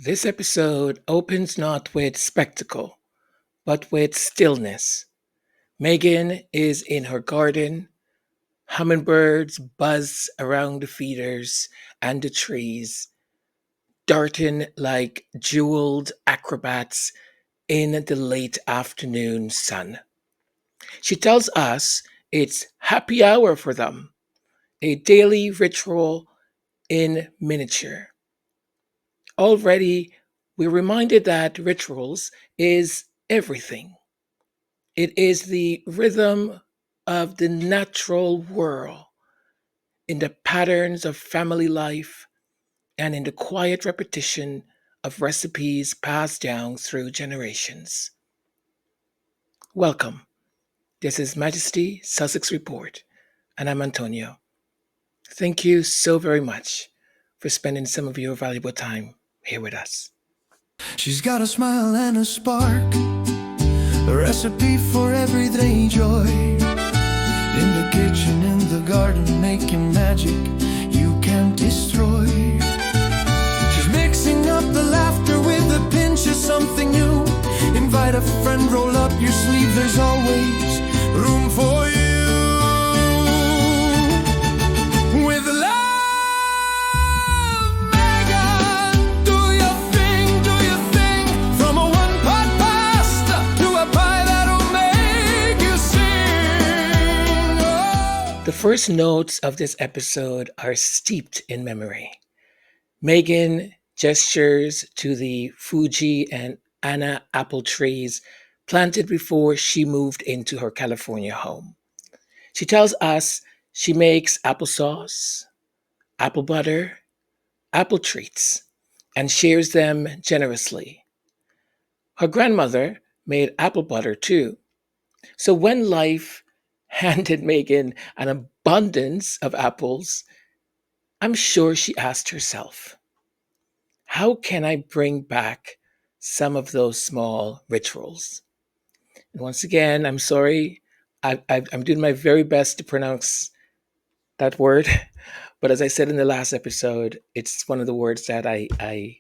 This episode opens not with spectacle, but with stillness. Megan is in her garden. Hummingbirds buzz around the feeders and the trees, darting like jeweled acrobats in the late afternoon sun. She tells us it's happy hour for them, a daily ritual in miniature. Already, we're reminded that rituals is everything. It is the rhythm of the natural world, in the patterns of family life, and in the quiet repetition of recipes passed down through generations. Welcome. This is Majesty Sussex Report, and I'm Antonio. Thank you so very much for spending some of your valuable time here with us. She's got a smile and a spark, a recipe for everyday joy. In the kitchen, in the garden, making magic you can't destroy. She's mixing up the laughter with a pinch of something new. Invite a friend, roll up your sleeve, there's always room for you. With love, Meghan, do your thing. From a one-pot pasta to a pie that'll make you sing. Oh. The first notes of this episode are steeped in memory. Megan gestures to the Fuji and Anna apple trees planted before she moved into her California home. She tells us she makes applesauce, apple butter, apple treats, and shares them generously. Her grandmother made apple butter too. So when life handed Megan an abundance of apples, I'm sure she asked herself, how can I bring back some of those small rituals? And once again, I'm sorry. I'm doing my very best to pronounce that word. But as I said in the last episode, it's one of the words that I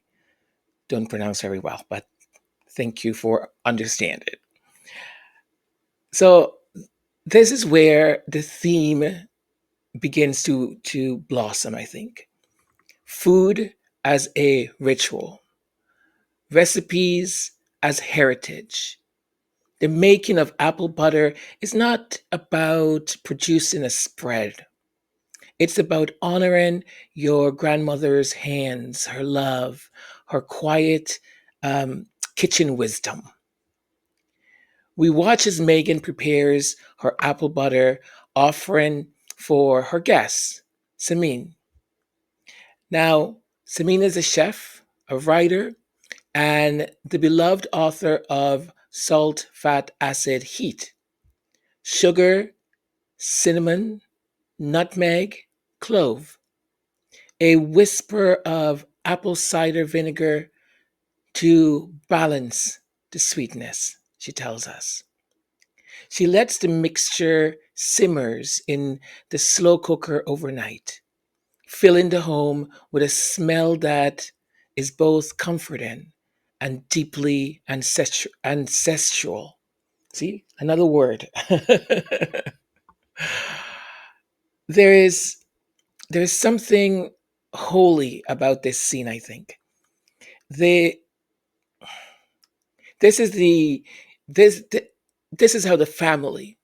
don't pronounce very well. But thank you for understanding it. So this is where the theme begins to blossom, I think. Food as a ritual, recipes as heritage. The making of apple butter is not about producing a spread. It's about honoring your grandmother's hands, her love, her quiet kitchen wisdom. We watch as Megan prepares her apple butter offering for her guests, Samin. Now, Samin is a chef, a writer, and the beloved author of Salt, Fat, Acid, Heat. Sugar, cinnamon, nutmeg, clove. A whisper of apple cider vinegar to balance the sweetness, she tells us. She lets the mixture simmers in the slow cooker overnight, filling the home with a smell that is both comforting and deeply ancestral. See, another word. there is there's something holy about this scene, I think. They this is the this th- this is how the family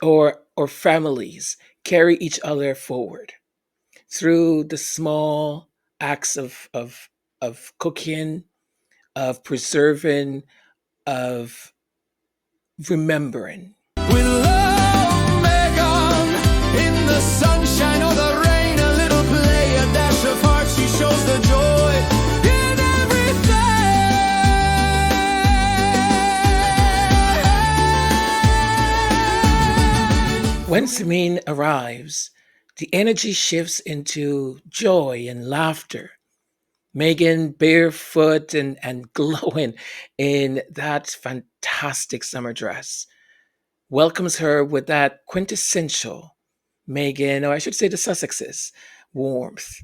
or families carry each other forward through the small acts of cooking, of preserving, of remembering. With love, Meghan, in the sunshine or the rain, a little play, a dash of heart, she shows the joy in everything. When Samin arrives, the energy shifts into joy and laughter. Megan, barefoot and glowing in that fantastic summer dress, welcomes her with that quintessential Megan, or I should say the Sussexes, warmth.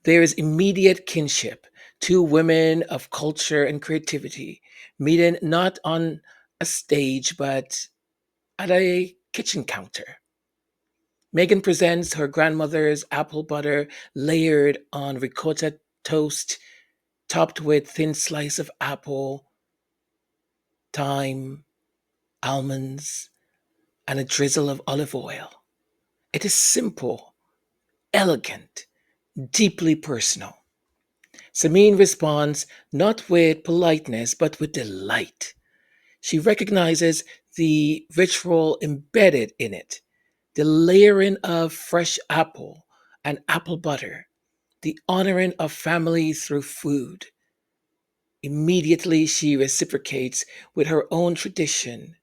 There is immediate kinship Two women of culture and creativity meeting not on a stage but at a kitchen counter. Megan presents her grandmother's apple butter layered on ricotta toast, topped with thin slice of apple, thyme, almonds, and a drizzle of olive oil. It is simple, elegant, deeply personal. Samin responds not with politeness, but with delight. She recognizes the ritual embedded in it, the layering of fresh apple and apple butter, the honoring of family through food. Immediately, she reciprocates with her own tradition,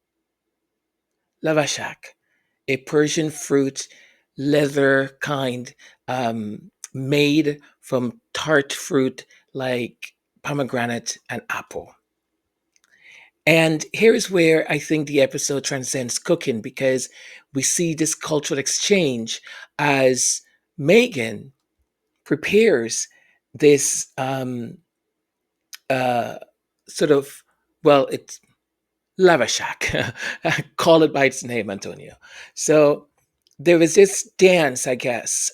lavashak, a Persian fruit leather kind made from tart fruit like pomegranate and apple. And here's where I think the episode transcends cooking because we see this cultural exchange as Megan prepares this uh, sort of, well, it's lavashak. Call it by its name, Antonio. So there was this dance, I guess,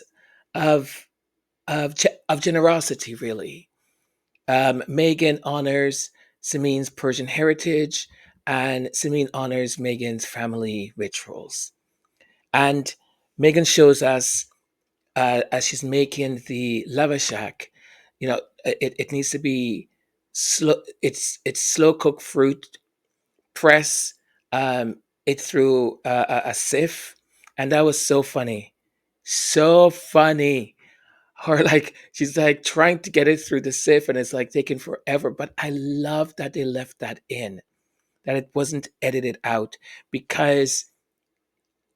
of of generosity, really. Megan honors Samin's Persian heritage, and Samin honors Megan's family rituals. And Megan shows us as she's making the lavashak, it needs to be slow. It's slow cooked fruit. Press it through a sieve, and that was so funny, so funny. Or like she's like trying to get it through the sieve, and it's like taking forever. But I love that they left that in, that it wasn't edited out because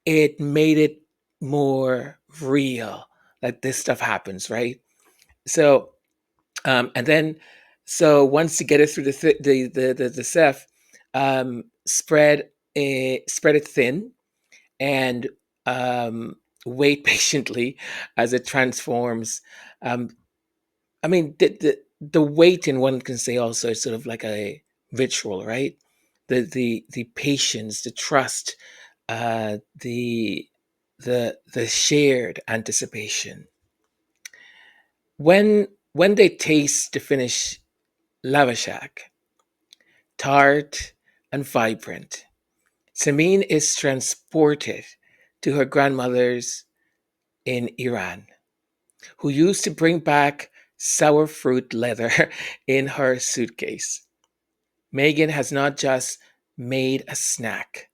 it made it more real. Like this stuff happens, right? So and then so once you get it through the sieve, spread it thin and wait patiently as it transforms. Um, I mean, the waiting, one can say also is sort of like a ritual, right? The patience, the trust, the shared anticipation. When they taste the finished lavashak, tart and vibrant, Samin is transported to her grandmother's in Iran, who used to bring back sour fruit leather in her suitcase. Megan has not just made a snack,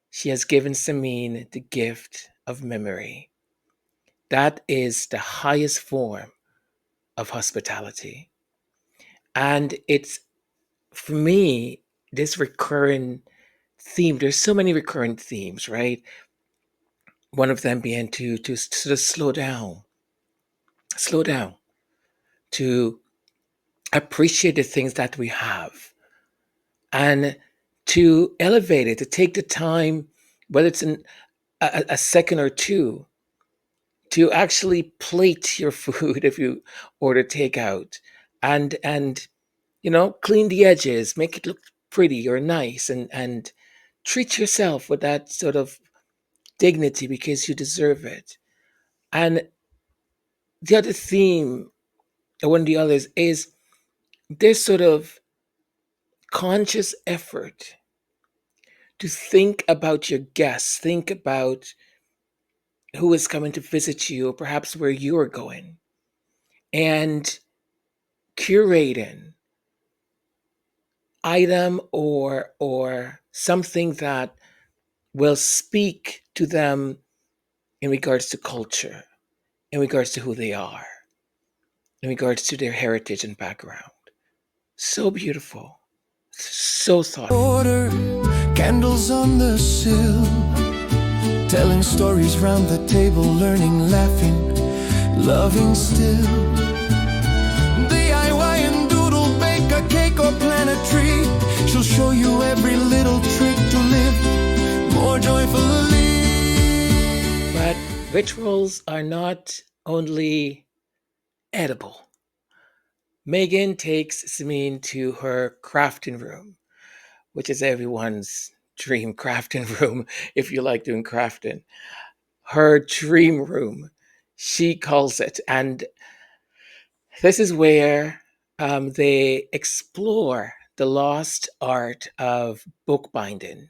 she has given Samin the gift of memory. That is the highest form of hospitality. And it's, for me, this recurring theme. There's so many recurrent themes, right? One of them being to sort of slow down, to appreciate the things that we have, and to elevate it, to take the time, whether it's a second or two, to actually plate your food if you order takeout, and clean the edges, make it look pretty or nice, and treat yourself with that sort of dignity because you deserve it. And the other theme, or one of the others, is this sort of conscious effort to think about your guests, think about who is coming to visit you, or perhaps where you are going, and curating item or something that will speak to them in regards to culture, in regards to who they are, in regards to their heritage and background. So beautiful, so thoughtful. Order candles on the sill, telling stories round the table, learning, laughing, loving still. DIY and doodle, bake a cake or plant a tree. She'll show you every little trick to live more joyfully. But rituals are not only edible, Meghan takes Samin to her crafting room, which is everyone's dream crafting room if you like doing crafting. Her dream room, she calls it. And this is where they explore the lost art of bookbinding.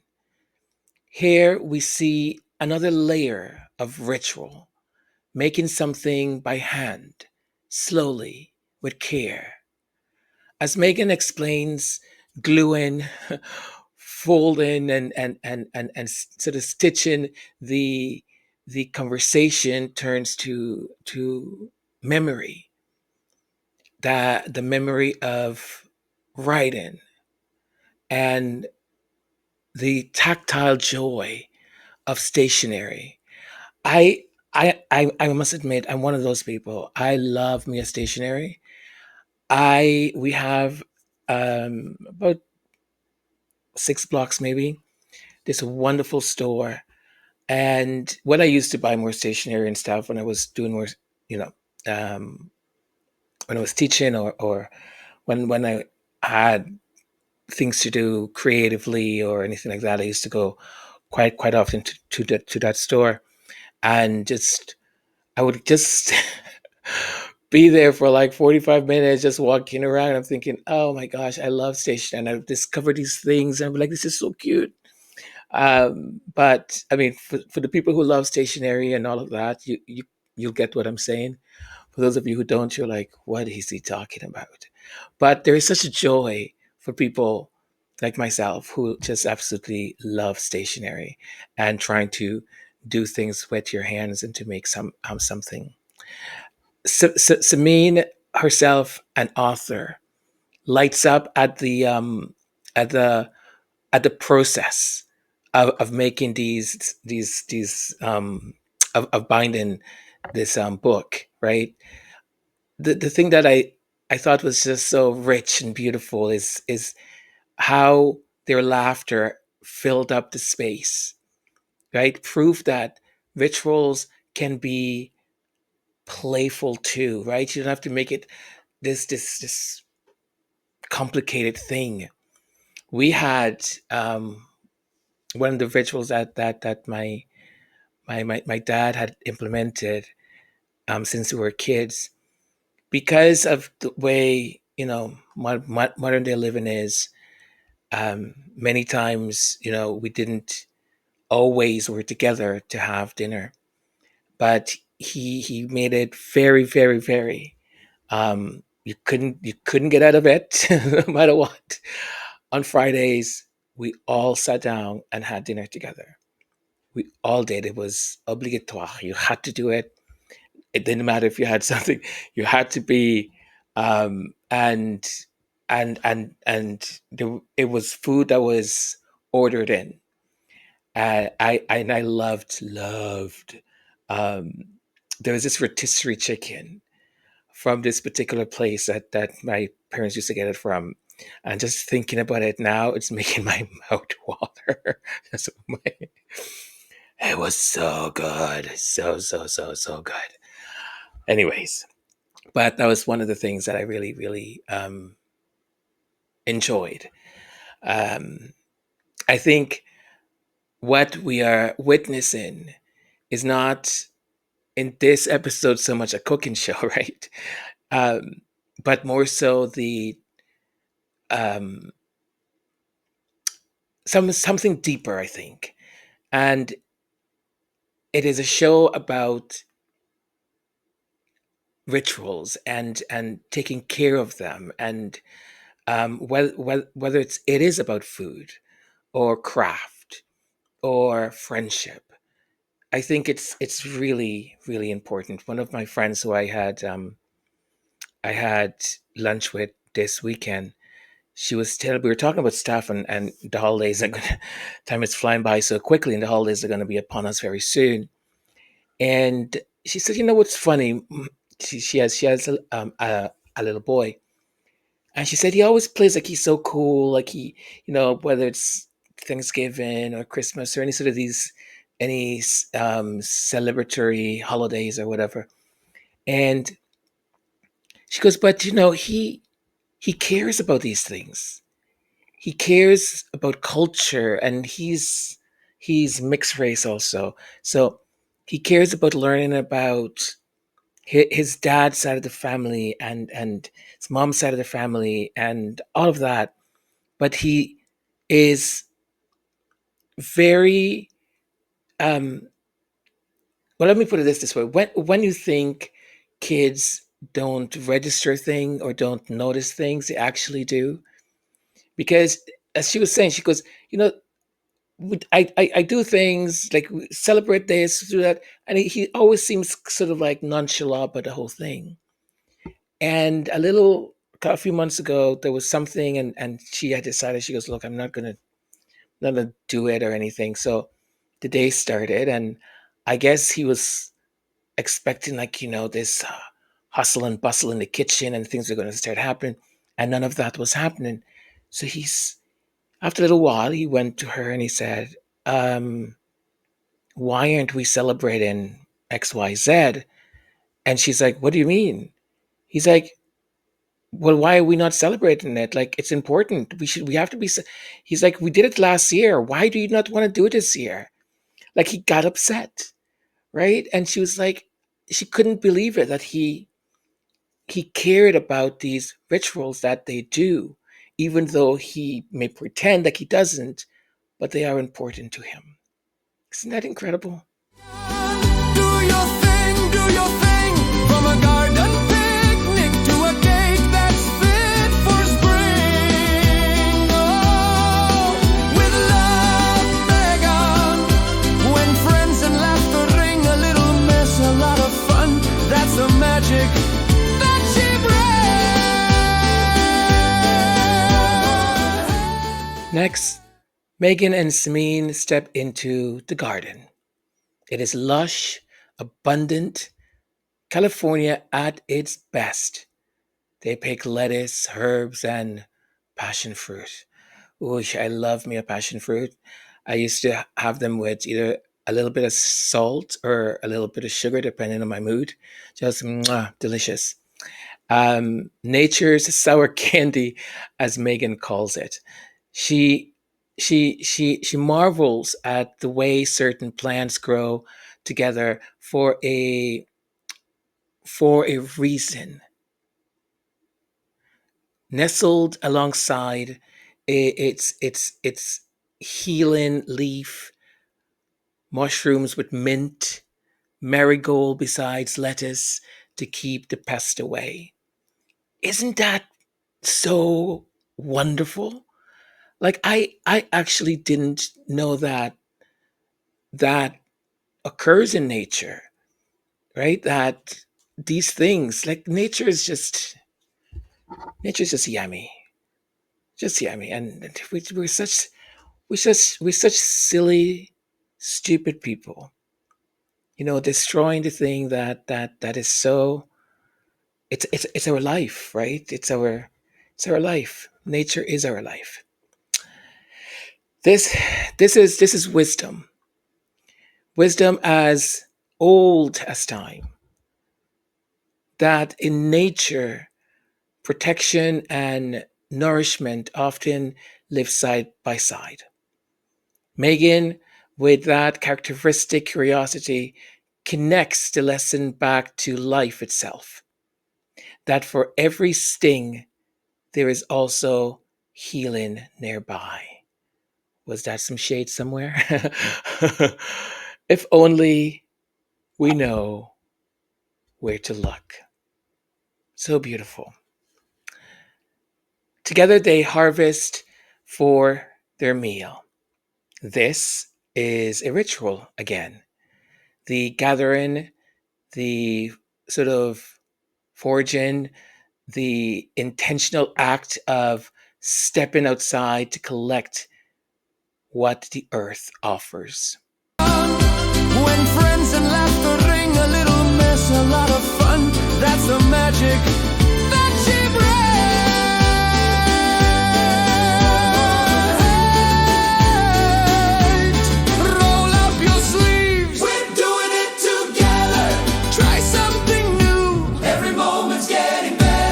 Here we see another layer of ritual, making something by hand, slowly, with care. As Megan explains, gluing, folding, and sort of stitching, the the conversation turns to memory, that the memory of writing and the tactile joy of stationery. I I must admit I'm one of those people. I love me a stationery. I we have about 6 blocks maybe. There's a wonderful store, and when I used to buy more stationery and stuff when I was doing more, you know, um, when I was teaching or when I had things to do creatively or anything like that, I used to go quite often to that store and just I would just be there for like 45 minutes just walking around. I'm thinking, oh my gosh, I love station and I've discovered these things. And I'm like, this is so cute. But I mean, for the people who love stationery and all of that, you'll get what I'm saying. For those of you who don't, you're like, what is he talking about? But there is such a joy for people like myself who just absolutely love stationery and trying to do things with your hands and to make something. Samin herself, an author, lights up at the at the process of making these of binding this book, right? The thing that I thought was just so rich and beautiful is how their laughter filled up the space, right? Proof that rituals can be playful too, right? You don't have to make it this complicated thing. We had one of the rituals that my dad had implemented since we were kids because of the way modern day living is. Many times, we didn't always were together to have dinner, but he made it very very very. You couldn't get out of it no matter what. On Fridays, we all sat down and had dinner together. We all did. It was obligatoire. You had to do it. It didn't matter if you had something. You had to be, and it was food that was ordered in. I loved. Um, there was this rotisserie chicken from this particular place that my parents used to get it from. And just thinking about it now, it's making my mouth water. It was so good. So good. Anyways, but that was one of the things that I really, really enjoyed. Um, I think what we are witnessing is not in this episode so much a cooking show, right? Um, but more so the um, something deeper, I think. And it is a show about rituals and taking care of them, and whether it is about food or craft or friendship. I think it's really really important. One of my friends who I had lunch with this weekend, she was telling we were talking about stuff, and the holidays are gonna time is flying by so quickly, and the holidays are going to be upon us very soon. And she said, what's funny? She has a little boy, and she said he always plays like he's so cool, like whether it's Thanksgiving or Christmas or any sort of these any celebratory holidays or whatever. And She goes, but he cares about these things. He cares about culture, and he's mixed race also. So he cares about learning about his dad's side of the family and his mom's side of the family and all of that. But he is very well, let me put it this way. When you think kids don't register things or don't notice things, they actually do. Because as she was saying, she goes, I do things like celebrate this, do that, and he always seems sort of like nonchalant about the whole thing. And a few months ago, there was something, and she had decided, she goes, look, I'm not gonna do it or anything. So the day started, and I guess he was expecting like this hustle and bustle in the kitchen, and things were going to start happening, and none of that was happening. So he's after a little while, he went to her and he said, why aren't we celebrating XYZ? And she's like, what do you mean? He's like, well, why are we not celebrating it? Like, it's important. We have to be. He's like, we did it last year. Why do you not want to do it this year? Like, he got upset, right? And she was like, she couldn't believe it that he cared about these rituals that they do, even though he may pretend like he doesn't, but they are important to him. Isn't that incredible? Do your thing, from a garden picnic to a cake that's fit for spring. Oh, with love, Meghan. When friends and laughter ring, a little mess, a lot of fun. That's the magic that she brings. Next, Meghan and Samin step into the garden. It is lush, abundant, California at its best. They pick lettuce, herbs, and passion fruit. Ooh, I love me a passion fruit. I used to have them with either a little bit of salt or a little bit of sugar, depending on my mood. Just delicious. Nature's sour candy, as Meghan calls it. She she marvels at the way certain plants grow together for a reason. Nestled alongside its healing leaf, mushrooms with mint, marigold besides lettuce to keep the pest away. Isn't that so wonderful? Like I actually didn't know that occurs in nature, right? That these things, like nature's just yummy, just yummy, and we're such silly, stupid people, destroying the thing that is so. It's our life, right? It's our life. Nature is our life. This this is wisdom. Wisdom as old as time. That in nature, protection and nourishment often live side by side. Meghan, with that characteristic curiosity, connects the lesson back to life itself. That for every sting, there is also healing nearby. Was that some shade somewhere? If only we know where to look. So beautiful. Together they harvest for their meal. This is a ritual again. The gathering, the sort of foraging, the intentional act of stepping outside to collect what the earth offers. When friends and laughter ring, a little mess, a lot of fun. That's the magic that she brings. Roll up your sleeves. We're doing it together. Try something new. Every moment's getting better.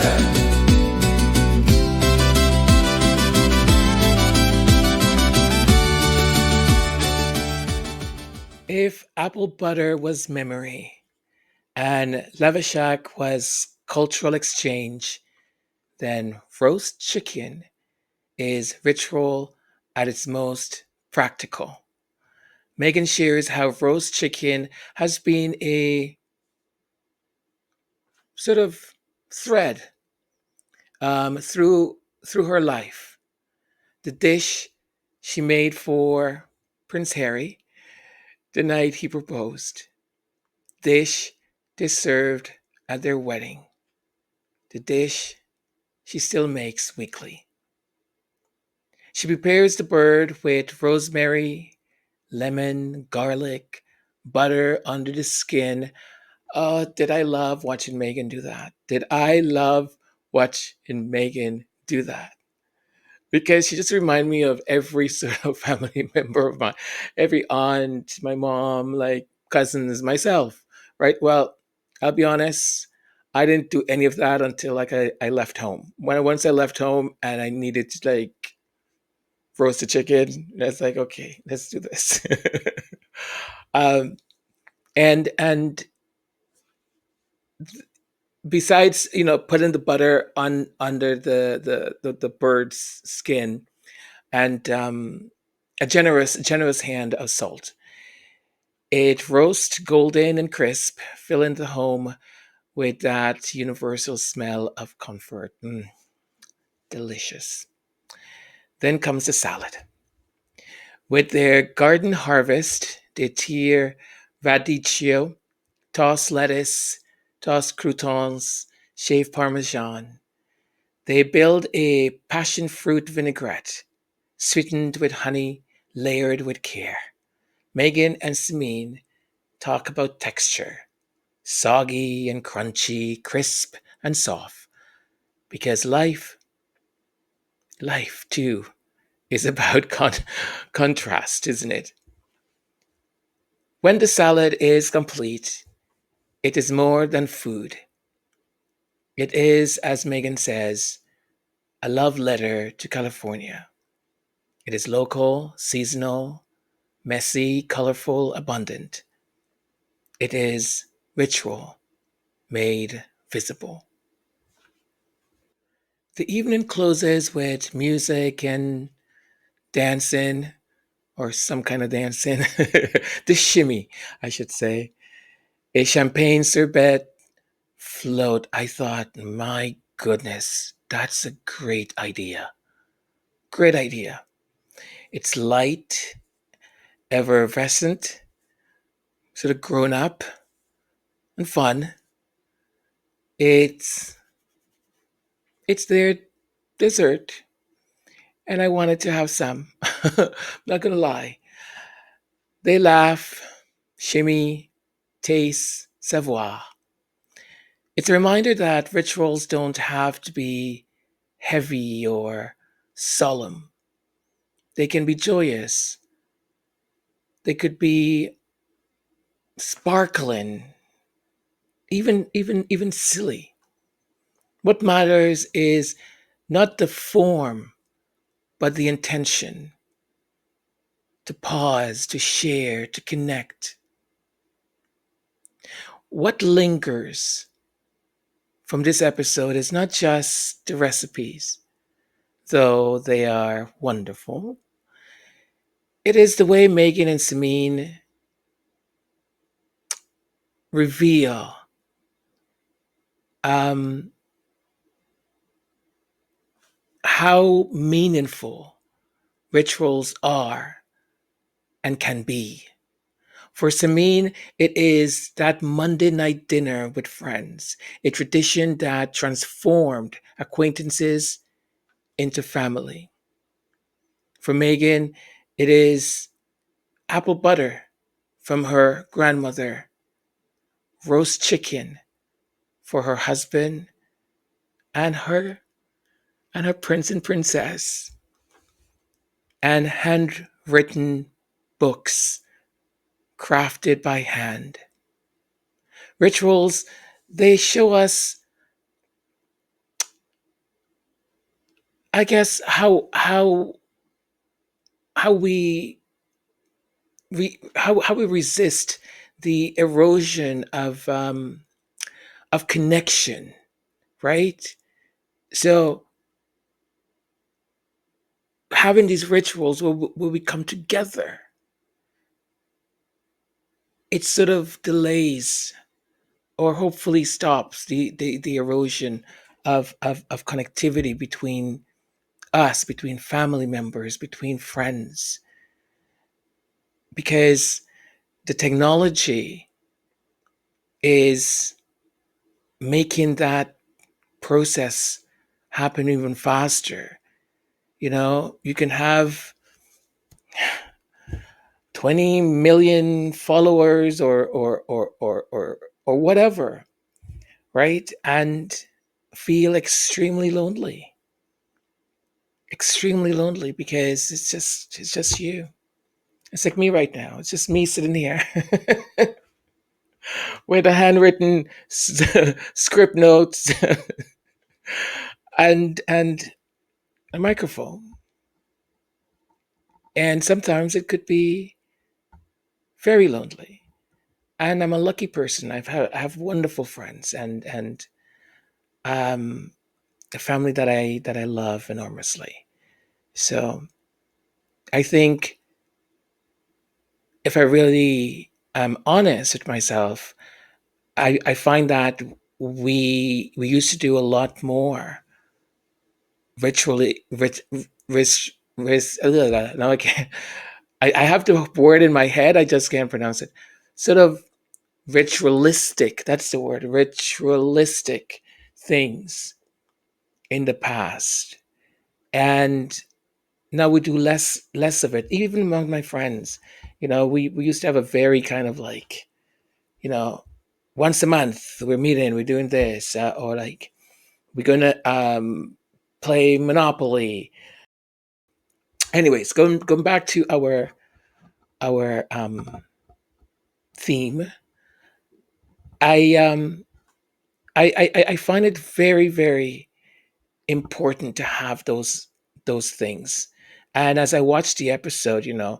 apple butter was memory, and lavashak was cultural exchange, then roast chicken is ritual at its most practical. Megan shares how roast chicken has been a sort of thread through her life. The dish she made for Prince Harry the night he proposed. Dish they served at their wedding. The dish she still makes weekly. She prepares the bird with rosemary, lemon, garlic, butter under the skin. Oh, did I love watching Megan do that? Did I love watching Megan do that? Because she just reminded me of every sort of family member of mine, every aunt, my mom, like cousins, myself, right? Well, I'll be honest, I didn't do any of that until like I left home. Once I left home and I needed to like roast a chicken, that's like okay, let's do this. um, and besides, putting the butter on under the bird's skin and a generous hand of salt. It roasts golden and crisp, filling the home with that universal smell of comfort. Delicious. Then comes the salad. With their garden harvest, they tear radicchio, toss lettuce, toss croutons, shave parmesan. They build a passion fruit vinaigrette, sweetened with honey, layered with care. Meghan and Samin talk about texture, soggy and crunchy, crisp and soft, because life too, is about contrast, isn't it? When the salad is complete, it is more than food. It is, as Megan says, a love letter to California. It is local, seasonal, messy, colorful, abundant. It is ritual made visible. The evening closes with music and dancing, or some kind of dancing. The shimmy, I should say. A champagne sorbet float. I thought, my goodness, that's a great idea. Great idea. It's light, effervescent, sort of grown up and fun. It's it's their dessert, and I wanted to have some. Not gonna lie. They laugh, shimmy, taste, savoir. It's a reminder that rituals don't have to be heavy or solemn. They can be joyous. They could be sparkling, even silly. What matters is not the form, but the intention. To pause, to share, to connect. What lingers from this episode is not just the recipes, though they are wonderful. It is the way Meghan and Samin reveal um, how meaningful rituals are and can be. For Samin, it is that Monday night dinner with friends, a tradition that transformed acquaintances into family. For Meghan, it is apple butter from her grandmother, roast chicken for her husband and her prince and princess, and handwritten books crafted by hand. Rituals, they show us, I guess, how we how we resist the erosion of connection, right? So having these rituals where we come together, it sort of delays or hopefully stops the erosion of connectivity between us, between family members, between friends, because the technology is making that process happen even faster. You know, you can have 20 million followers or whatever, right? And feel extremely lonely because it's just you. It's like me right now. It's just me sitting here with a handwritten script notes and a microphone. And sometimes it could be very lonely. And I'm a lucky person. I have wonderful friends and a family that I love enormously. So I think if I really am honest with myself, I find that we used to do a lot more ritually now I can't I have the word in my head, I just can't pronounce it. Sort of ritualistic, that's the word, ritualistic things in the past. And now we do less of it, even among my friends. You know, we used to have a very kind of like, you know, once a month we're meeting, we're doing this, or like we're gonna play Monopoly. Anyways, going back to our theme, I I find it very important to have those things. And as I watched the episode, you know,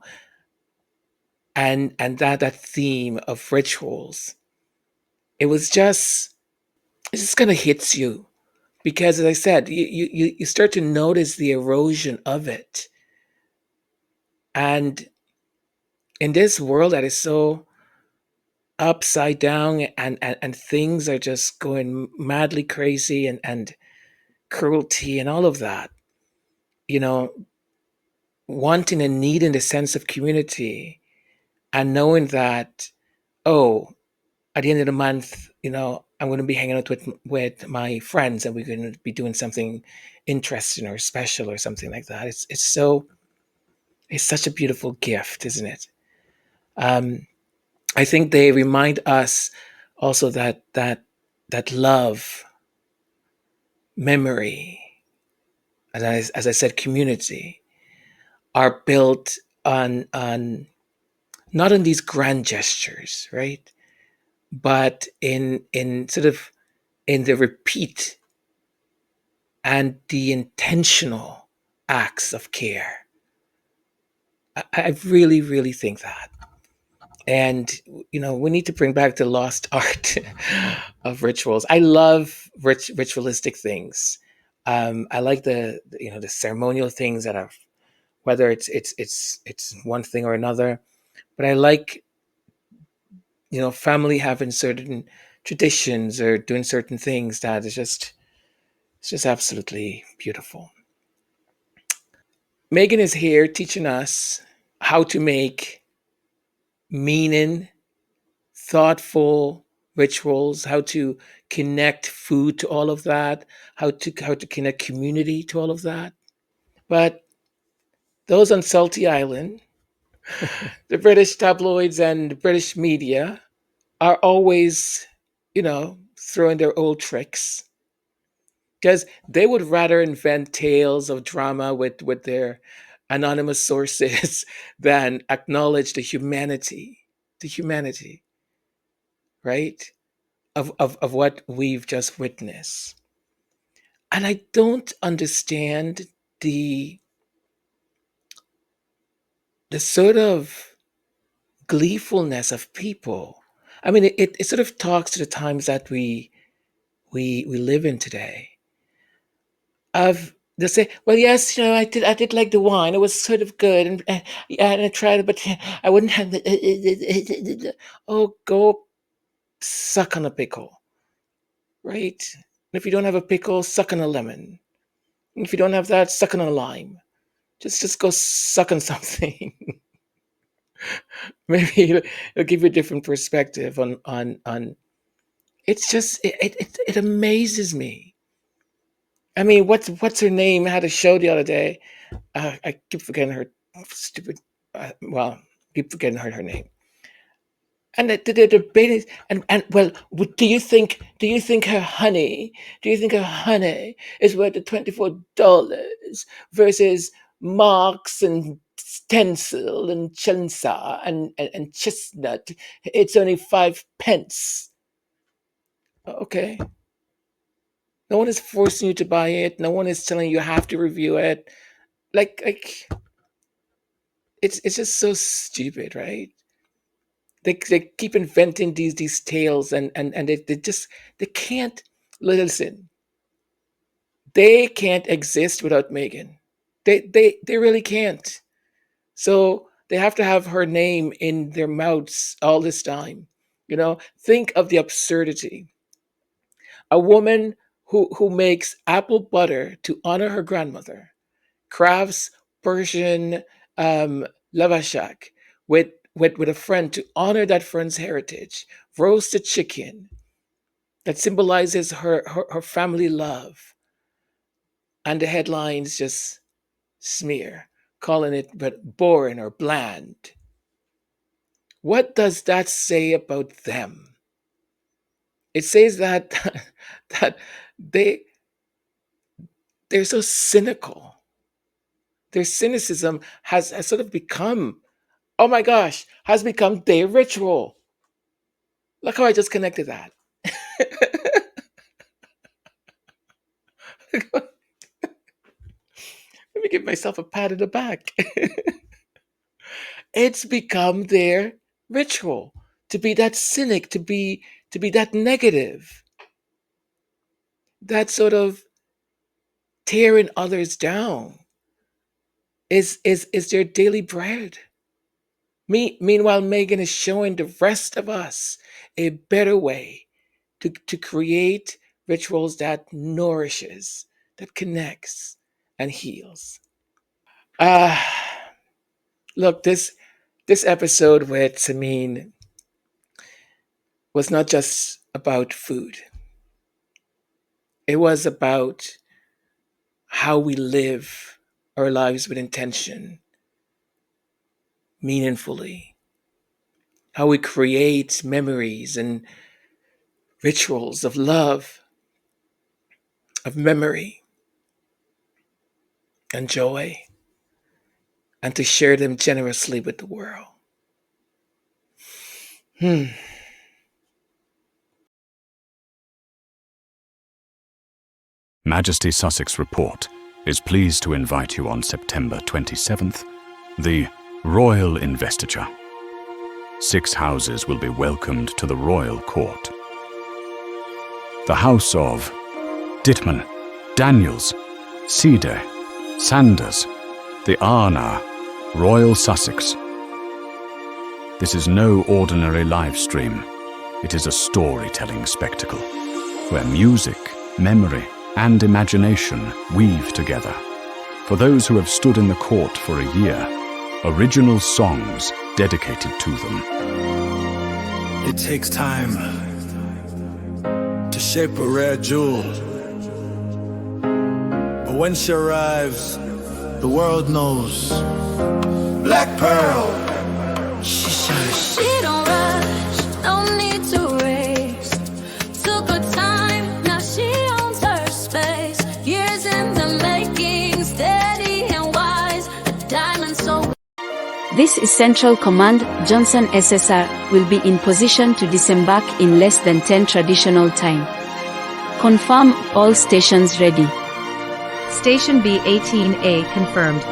and that theme of rituals, it was just it just kind of hits you because, as I said, you start to notice the erosion of it, and in this world that is so upside down and things are just going madly crazy and cruelty and all of that, you know, wanting and needing the sense of community and knowing that, oh, at the end of the month, you know, I'm going to be hanging out with my friends and we're going to be doing something interesting or special or something like that. It's such a beautiful gift, isn't it? Um, I think they remind us also that love, memory, and as I said, community are built on not on these grand gestures, right? But in sort of in the repeat and the intentional acts of care. I really think that. And you know, we need to bring back the lost art of rituals. I love ritualistic things. I like you know, the ceremonial things that are, whether it's one thing or another. But I like, you know, family having certain traditions or doing certain things that is just it's just absolutely beautiful. Megan is here teaching us how to make meaning, thoughtful rituals, how to connect food to all of that, how to connect community to all of that. But those on Salty Island, the British tabloids and the British media are always, you know, throwing their old tricks because they would rather invent tales of drama with their anonymous sources than acknowledge the humanity, right, of what we've just witnessed. And I don't understand the the sort of gleefulness of people. I mean, it sort of talks to the times that we live in today. Of they say, well, yes, I did like the wine. It was sort of good, and yeah, and I tried it, but I wouldn't have the. Oh, go suck on a pickle, right? And if you don't have a pickle, suck on a lemon. And if you don't have that, suck on a lime. Just go suck on something. Maybe it'll give you a different perspective on. It's just it amazes me. I mean, what's her name? I had a show the other day. I keep forgetting her stupid. Well, keep forgetting her name. And the debate is, and well, do you think her honey? Do you think her honey is worth the $24 versus Marks and Stencil and Chelmsa and Chestnut? It's only 5 pence. Okay. No one is forcing you to buy it. No one is telling you have to review it. Like it's just so stupid, right? They keep inventing these tales and they can't listen. They can't exist without Meghan. They really can't. So they have to have her name in their mouths all this time. Think of the absurdity. A woman who makes apple butter to honor her grandmother, crafts Persian lavashak with a friend to honor that friend's heritage, roasted chicken that symbolizes her family love, and the headlines just smear, calling it but boring or bland. What does that say about them? It says that that they they're so cynical. Their cynicism has sort of become, oh my gosh, has become their ritual. Look how I just connected that. Let me give myself a pat in the back. It's become their ritual to be that cynic, to be that negative, that sort of tearing others down is their daily bread. Meanwhile, Meghan is showing the rest of us a better way to create rituals that nourishes, that connects, and heals. Uh, Look, this episode with Samin was not just about food. It was about how we live our lives with intention, meaningfully, how we create memories and rituals of love, of memory, and joy, and to share them generously with the world. Majesty Sussex Report is pleased to invite you on September 27th, the Royal Investiture. 6 houses will be welcomed to the Royal Court. The House of Dittman, Daniels, Cedar, Sanders, the Arna, Royal Sussex. This is no ordinary live stream. It is a storytelling spectacle where music, memory, and imagination weave together. For those who have stood in the court for a year, original songs dedicated to them. It takes time to shape a rare jewel, but when she arrives, the world knows. Black pearl, she shines. She don't rush, no need to race. Took her time, now she owns her space. Years in the making, steady and wise. A diamond so. This is Central Command. Johnson SSR will be in position to disembark in less than 10 traditional time. Confirm all stations ready. Station B18A confirmed.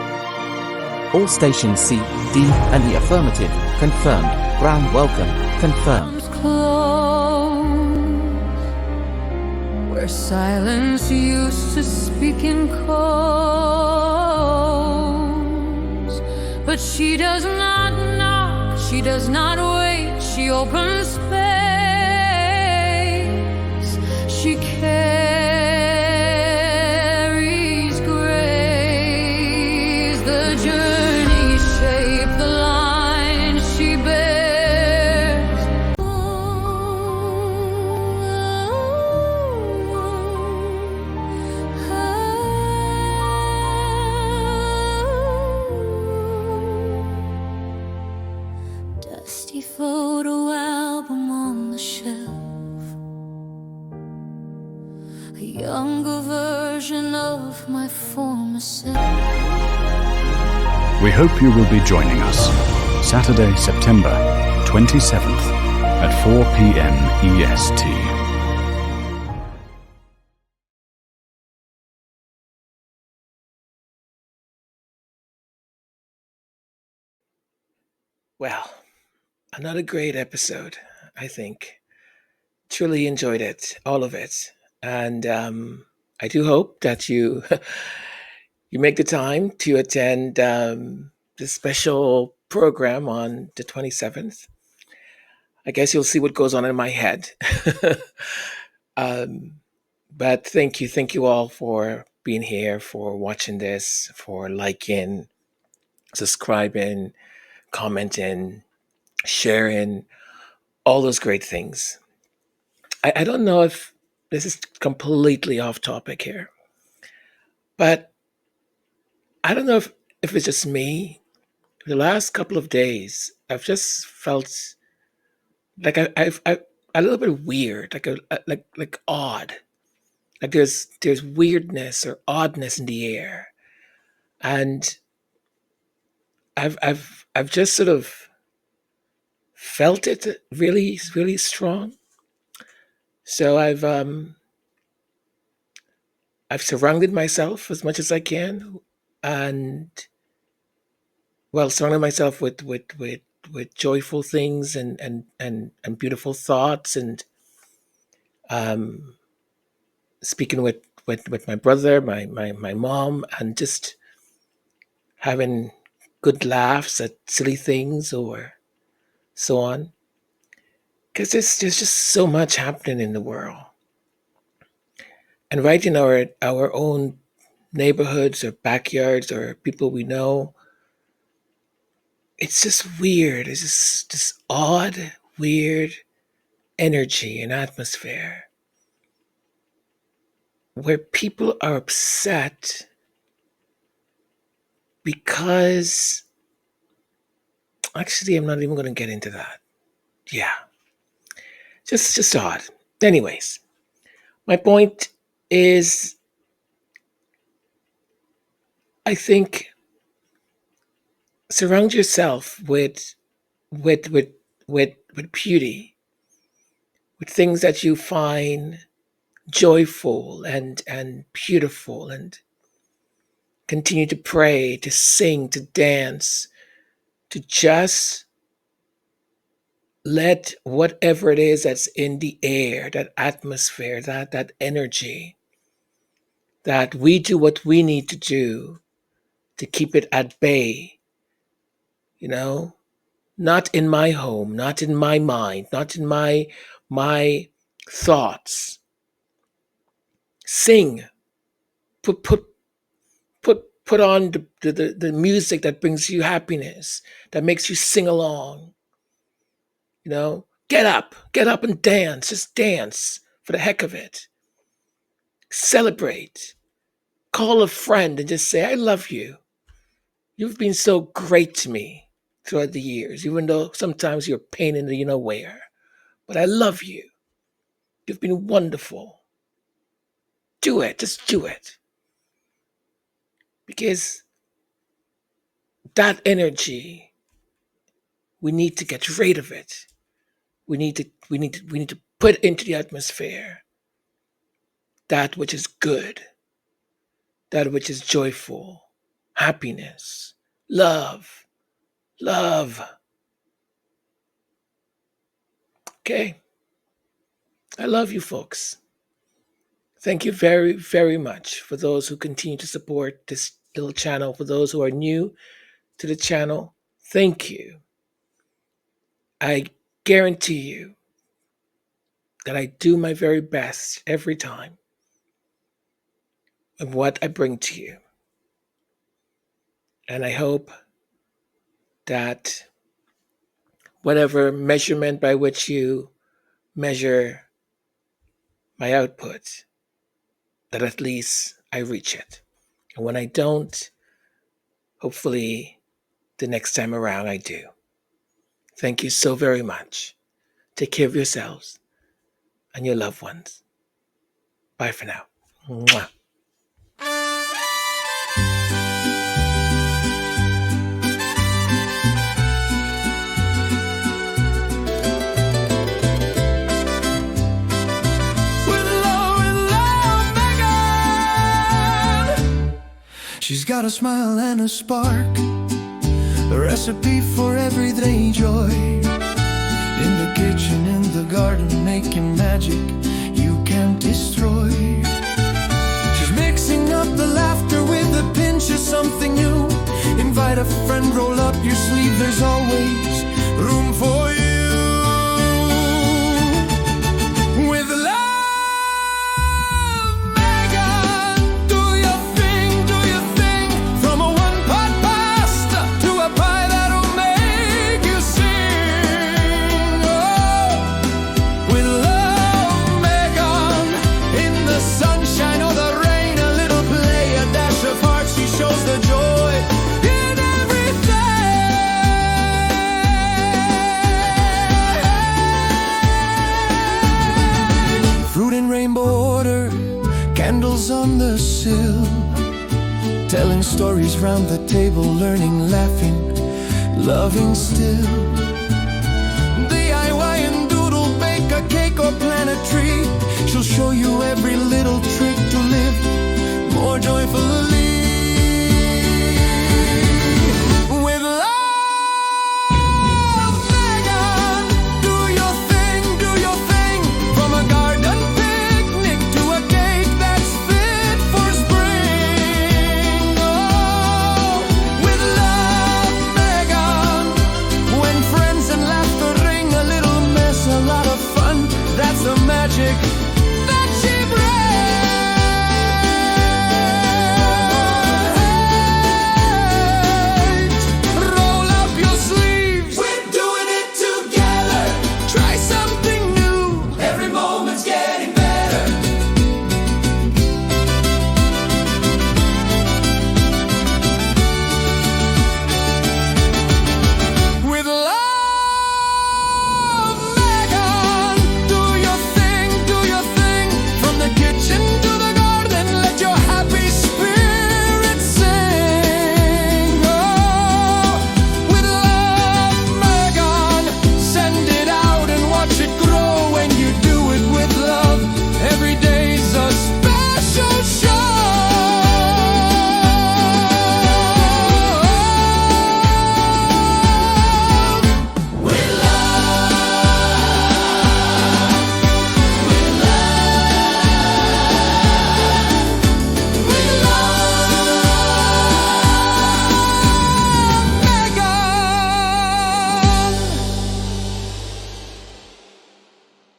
All stations C, D, and E affirmative. Confirmed. Brown welcome. Confirmed. Close, where silence used to speak in codes. But she does not knock, she does not wait, she opens space. She carries grace, the journey shaped the line she bears. Dusty photo album on the shelf, a younger version of my former self. We hope you will be joining us Saturday, September 27th at 4 p.m. EST. Well, another great episode, I think. Truly enjoyed it, all of it. And I do hope that you you make the time to attend this special program on the 27th. I guess you'll see what goes on in my head. um, but thank you all for being here, for watching this, for liking, subscribing, commenting, sharing, all those great things. I don't know if this is completely off topic here, but I don't know if it's just me. The last couple of days, I've just felt like I've a little bit weird, like odd. Like there's weirdness or oddness in the air, and I've just sort of felt it really strong. So I've surrounded myself as much as I can, and well, surrounded myself with joyful things and beautiful thoughts, and um, speaking with my brother, my mom, and just having good laughs at silly things or so on. Because there's just so much happening in the world, and right in our own neighborhoods or backyards or people we know, it's just weird. It's just this odd, weird energy and atmosphere where people are upset because actually I'm not even going to get into that. Yeah, just odd. Anyways, my point is, I think surround yourself with with with beauty, with things that you find joyful and beautiful, and continue to pray, to sing, to dance, to just let whatever it is that's in the air, that atmosphere, that energy, that we do what we need to do to keep it at bay, you know, not in my home, not in my mind, not in my thoughts. Sing, put put put on the music that brings you happiness, that makes you sing along. You know, get up and dance. Just dance for the heck of it. Celebrate. Call a friend and just say, I love you. You've been so great to me throughout the years, even though sometimes you're a pain in the you know where. But I love you. You've been wonderful. Do it. Just do it. Because that energy, we need to get rid of it. We need to put into the atmosphere that which is good, that which is joyful, happiness, love, love. Okay. I love you folks. Thank you very, very much for those who continue to support this little channel. For those who are new to the channel, thank you. I guarantee you that I do my very best every time of what I bring to you. And I hope that whatever measurement by which you measure my output, that at least I reach it. And when I don't, hopefully the next time around I do. Thank you so very much. Take care of yourselves and your loved ones. Bye for now. Mwah. She's got a smile and a spark, a recipe for everyday joy. In the kitchen, in the garden, making magic you can't destroy. She's mixing up the laughter with a pinch of something new. Invite a friend, roll up your sleeve, there's always room for you. With love, on the sill, telling stories round the table, learning, laughing, loving still. DIY and doodle, bake a cake or plant a tree. She'll show you every little trick